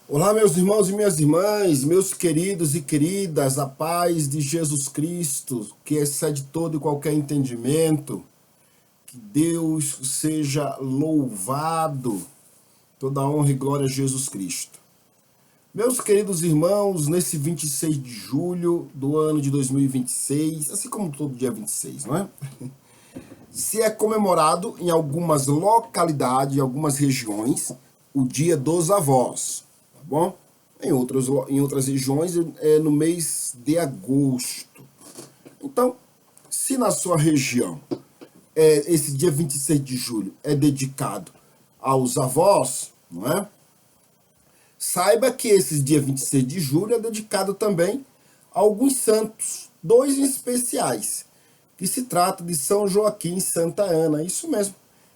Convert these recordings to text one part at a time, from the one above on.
Olá, meus irmãos e minhas irmãs, meus queridos e queridas, a paz de Jesus Cristo, que excede todo e qualquer entendimento, que Deus seja louvado, toda honra e glória a Jesus Cristo. Meus queridos irmãos, nesse 26 de julho do ano de 2026, assim como todo dia 26, não é? Se é comemorado em algumas localidades, em algumas regiões, o Dia dos Avós, tá bom? Em outras regiões é no mês de agosto. Então, se na sua região esse dia 26 de julho é dedicado aos avós, não é? Saiba que esse dia 26 de julho é dedicado também a alguns santos, dois em especiais, que se trata de São Joaquim e Santa Ana, isso mesmo.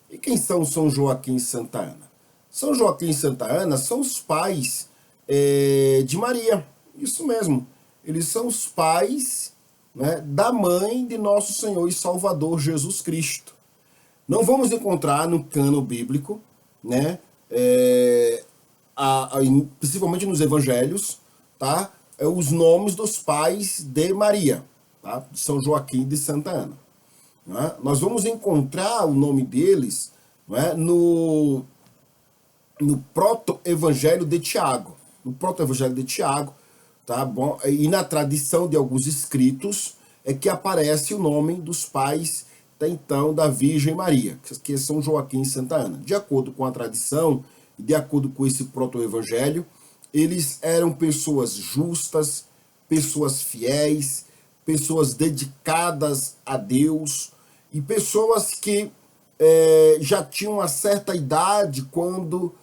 E quem são São Joaquim e Santa Ana? São Joaquim e Santa Ana são os pais de Maria, isso mesmo. Eles são os pais, né, da mãe de nosso Senhor e Salvador Jesus Cristo. Não vamos encontrar no cano bíblico, né, principalmente nos evangelhos, tá, os nomes dos pais de Maria, tá, de São Joaquim e de Santa Ana. Né? Nós vamos encontrar o nome deles, né, no proto-evangelho de Tiago. No proto-evangelho de Tiago, tá bom? E na tradição de alguns escritos é que aparece o nome dos pais até então da Virgem Maria, que são Joaquim e Santa Ana. De acordo com a tradição, de acordo com esse proto-evangelho, eles eram pessoas justas, pessoas fiéis, pessoas dedicadas a Deus e pessoas que já tinham uma certa idade quando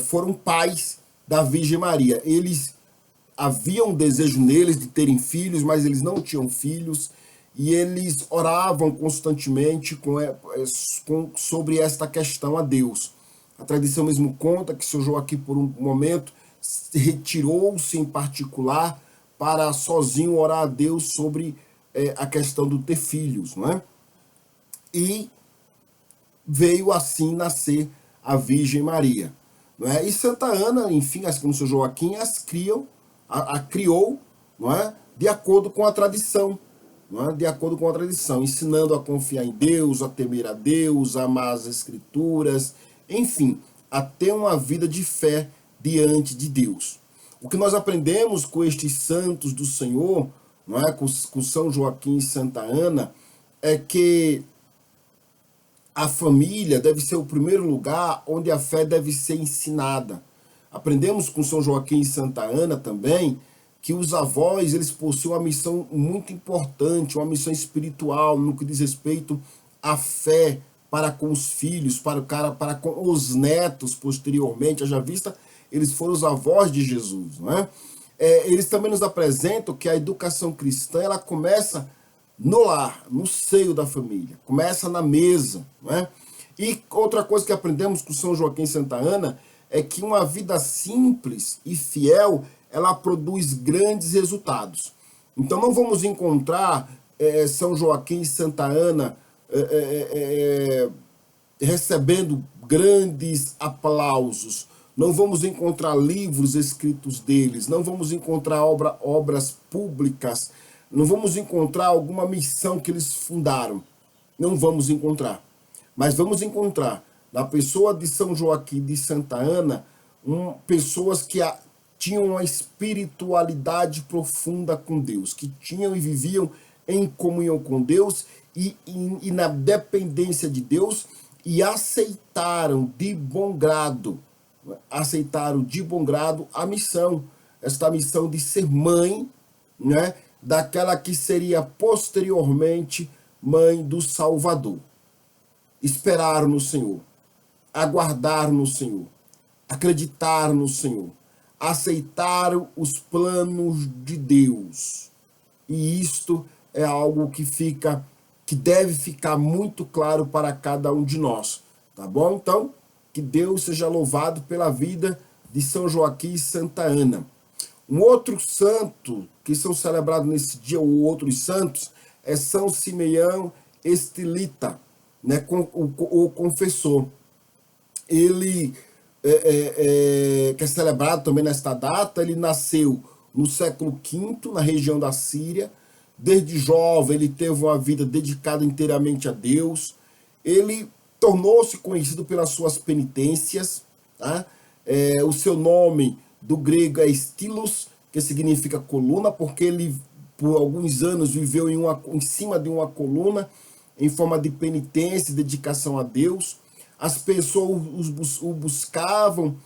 foram pais da Virgem Maria. Eles havia um desejo neles de terem filhos, mas eles não tinham filhos e eles oravam constantemente sobre esta questão a Deus. A tradição mesmo conta que São Joaquim, por um momento, retirou-se em particular para sozinho orar a Deus sobre a questão do ter filhos, não é? E veio assim nascer a Virgem Maria. Não é? E Santa Ana, enfim, assim como São Joaquim, a criou, não é? De acordo com a tradição. Não é? De acordo com a tradição, ensinando a confiar em Deus, a temer a Deus, a amar as Escrituras, enfim, a ter uma vida de fé diante de Deus. O que nós aprendemos com estes santos do Senhor, não é? Com São Joaquim e Santa Ana, é que a família deve ser o primeiro lugar onde a fé deve ser ensinada. Aprendemos com São Joaquim e Santa Ana também que os avós eles possuem uma missão muito importante, uma missão espiritual no que diz respeito à fé para com os filhos, para com os netos posteriormente. Haja vista, eles foram os avós de Jesus, não é? Eles também nos apresentam que a educação cristã ela começa no lar, no seio da família, começa na mesa, não é? E outra coisa que aprendemos com São Joaquim e Santa Ana é que uma vida simples e fiel, ela produz grandes resultados. Então não vamos encontrar São Joaquim e Santa Ana recebendo grandes aplausos. Não vamos encontrar livros escritos deles, não vamos encontrar obras públicas, não vamos encontrar alguma missão que eles fundaram. Não vamos encontrar. Mas vamos encontrar na pessoa de São Joaquim de Santa Ana pessoas que tinham uma espiritualidade profunda com Deus, que tinham e viviam em comunhão com Deus e na dependência de Deus e aceitaram de bom grado a missão, esta missão de ser mãe, né, daquela que seria posteriormente mãe do Salvador. Esperar no Senhor, aguardar no Senhor, acreditar no Senhor, aceitar os planos de Deus. E isto é algo que deve ficar muito claro para cada um de nós, tá bom? Então, que Deus seja louvado pela vida de São Joaquim e Santa Ana. Um outro santo que são celebrados nesse dia, ou outros santos, é São Simeão Estilita, né, o confessor. Ele que é celebrado também nesta data. Ele nasceu no século V, na região da Síria. Desde jovem, ele teve uma vida dedicada inteiramente a Deus. Ele tornou-se conhecido pelas suas penitências. Tá? O seu nome do grego é Stylos, que significa coluna, porque ele, por alguns anos, viveu em cima de uma coluna, em forma de penitência e dedicação a Deus. As pessoas o buscavam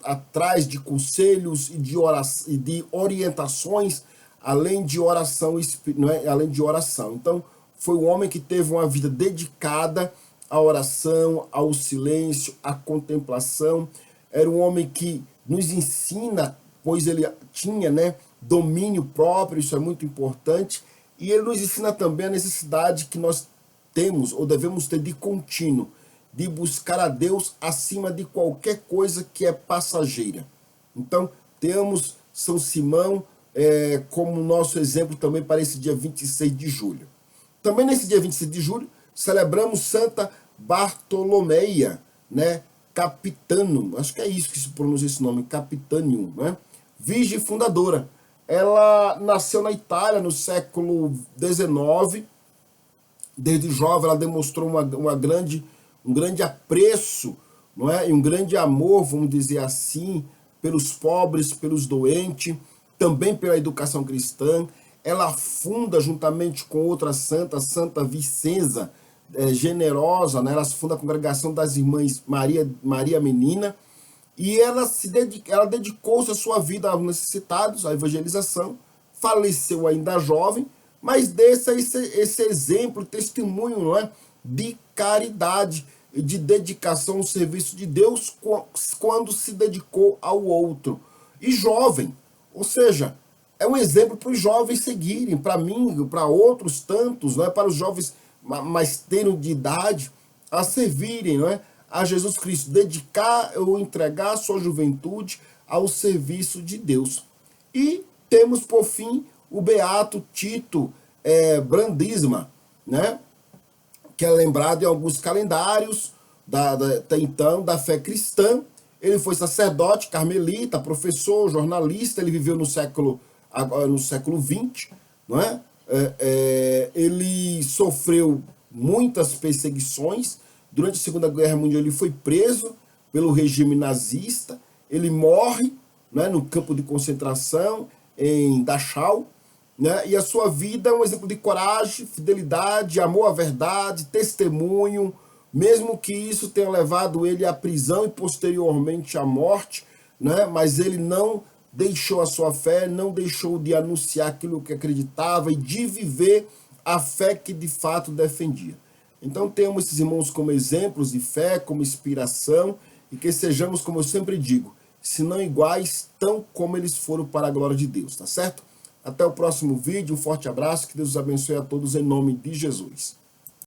atrás de conselhos e de orientações, além de oração, não é? Além de oração. Então, foi um homem que teve uma vida dedicada à oração, ao silêncio, à contemplação. Era um homem que nos ensina, pois ele tinha, né, domínio próprio, isso é muito importante, e ele nos ensina também a necessidade que nós temos ou devemos ter de contínuo, de buscar a Deus acima de qualquer coisa que é passageira. Então, temos São Simão como nosso exemplo também para esse dia 26 de julho. Também nesse dia 26 de julho, celebramos Santa Bartolomeia, né? Capitano, acho que é isso que se pronuncia esse nome, Capitanium, né? Virgem fundadora. Ela nasceu na Itália no século XIX. Desde jovem ela demonstrou um grande apreço, não é? E um grande amor, vamos dizer assim, pelos pobres, pelos doentes, também pela educação cristã. Ela funda, juntamente com outra santa, Santa Vicenza, generosa, né? Ela funda a congregação das Irmãs Maria Menina, e ela dedicou-se a sua vida aos necessitados, à evangelização. Faleceu ainda jovem, mas deixa esse exemplo, testemunho, não é? De caridade e de dedicação ao serviço de Deus quando se dedicou ao outro. E jovem, ou seja, é um exemplo para os jovens seguirem, para mim, para outros tantos, não é? Para os jovens mais tenros de idade, a servirem, não é? A Jesus Cristo, dedicar ou entregar a sua juventude ao serviço de Deus. E temos, por fim, o beato Tito Brandisma, né? Que é lembrado em alguns calendários até então da fé cristã. Ele foi sacerdote, carmelita, professor, jornalista. Ele viveu no século XX, não é? Ele sofreu muitas perseguições. Durante a Segunda Guerra Mundial ele foi preso pelo regime nazista. Ele morre, né, no campo de concentração em Dachau, né? E a sua vida é um exemplo de coragem, fidelidade, amor à verdade, testemunho, mesmo que isso tenha levado ele à prisão e posteriormente à morte, né? Mas ele não deixou a sua fé, não deixou de anunciar aquilo que acreditava e de viver a fé que de fato defendia. Então temos esses irmãos como exemplos de fé, como inspiração, e que sejamos, como eu sempre digo, se não iguais, tão como eles foram para a glória de Deus, tá certo? Até o próximo vídeo, um forte abraço, que Deus os abençoe a todos em nome de Jesus.